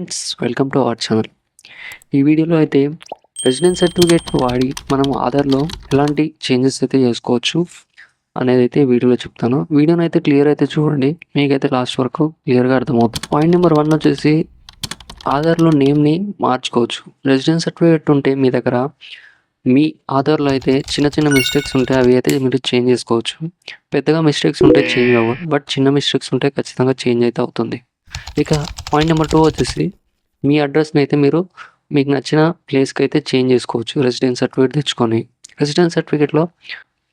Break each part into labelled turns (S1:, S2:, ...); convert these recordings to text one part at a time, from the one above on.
S1: Friends, welcome to our channel. ఈ వీడియోలో అయితే రెసిడెన్స్ సర్టిఫికేట్ వాడి మనం ఆధార్‌లో ఎలాంటి చేంజెస్ అయితే చేసుకోవచ్చు అనేది అయితే ఈ వీడియోలో చెప్తాను. వీడియోని అయితే క్లియర్ అయితే చూడండి. మీకైతే లాస్ట్ వరకు క్లియర్‌గా అర్థమవుతుంది. పాయింట్ నెంబర్ 1 వచ్చేసి ఆధార్‌లో నేమ్‌ని మార్చుకోవచ్చు. రెసిడెన్స్ సర్టిఫికేట్ ఉంటే మీ దగ్గర మీ ఆధార్‌లో అయితే చిన్న చిన్న మిస్టేక్స్ ఉంటే అవి అయితే మీరు చేంజ్ చేసుకోవచ్చు. పెద్దగా మిస్టేక్స్ ఉంటే చేంజ్ అవ్వవు. బట్ చిన్న మిస్టేక్స్ ఉంటే ఖచ్చితంగా చేంజ్ అయితే అవుతుంది. ఇక పాయింట్ నెంబర్ 2 వచ్చేసి మీ అడ్రస్‌ని అయితే మీరు మీకు నచ్చిన ప్లేస్‌కి అయితే చేంజ్ చేసుకోవచ్చు. రెసిడెన్స్ సర్టిఫికేట్ తెచ్చుకొని. రెసిడెన్స్ సర్టిఫికేట్‌లో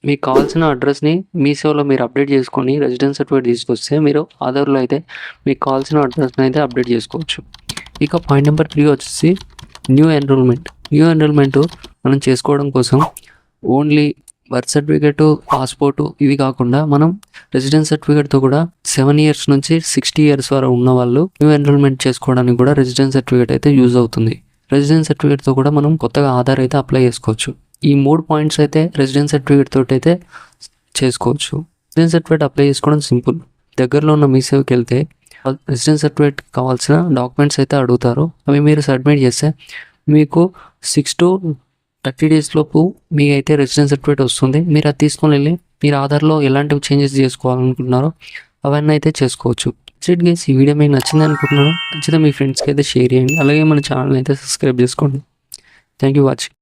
S1: మీకు కావాల్సిన అడ్రస్‌ని మీ సేవలో మీరు అప్డేట్ చేసుకొని రెసిడెన్స్ సర్టిఫికేట్ తీసుకొస్తే మీరు ఆధార్‌లో అయితే మీకు కావాల్సిన అడ్రస్‌ని అయితే అప్డేట్ చేసుకోవచ్చు. ఇక పాయింట్ నెంబర్ 3 వచ్చేసి న్యూ ఎన్రోల్మెంట్. న్యూ ఎన్రోల్మెంట్ మనం చేసుకోవడం కోసం ఓన్లీ బర్త్ సర్టిఫికేటు, పాస్‌పోర్టు ఇవి కాకుండా మనం రెసిడెన్స్ సర్టిఫికేట్‌తో కూడా 7 ఇయర్స్ నుంచి 60 ఇయర్స్ వరకు ఉన్నవాళ్ళు న్యూ ఎన్రోల్మెంట్ చేసుకోవడానికి కూడా రెసిడెన్స్ సర్టిఫికేట్ అయితే యూజ్ అవుతుంది. రెసిడెన్స్ సర్టిఫికేట్‌తో కూడా మనం కొత్తగా ఆధార్ అయితే అప్లై చేసుకోవచ్చు. ఈ 3 పాయింట్స్ అయితే రెసిడెన్స్ సర్టిఫికేట్ తోటి అయితే చేసుకోవచ్చు. రెసిడెన్స్ సర్టిఫికేట్ అప్లై చేసుకోవడం సింపుల్. దగ్గరలో ఉన్న మీ సేవకి వెళ్తే రెసిడెన్స్ సర్టిఫికేట్ కావాల్సిన డాక్యుమెంట్స్ అయితే అడుగుతారు. అవి మీరు సబ్మిట్ చేస్తే మీకు 6 to 30 డేస్ లోపు మీకు అయితే రెసిడెన్స్ సర్టిఫికేట్ వస్తుంది. మీరు అది తీసుకొని వెళ్ళి మీరు ఆధార్‌లో ఎలాంటి చేంజెస్ చేసుకోవాలనుకుంటున్నారో అవన్నీ అయితే చేసుకోవచ్చు. దట్స్ గైస్, ఈ వీడియో మీకు నచ్చింది అనుకుంటున్నాను. నచ్చితే మీ ఫ్రెండ్స్కి అయితే షేర్ చేయండి. అలాగే మన ఛానల్ అయితే సబ్స్క్రైబ్ చేసుకోండి. Thank you watching.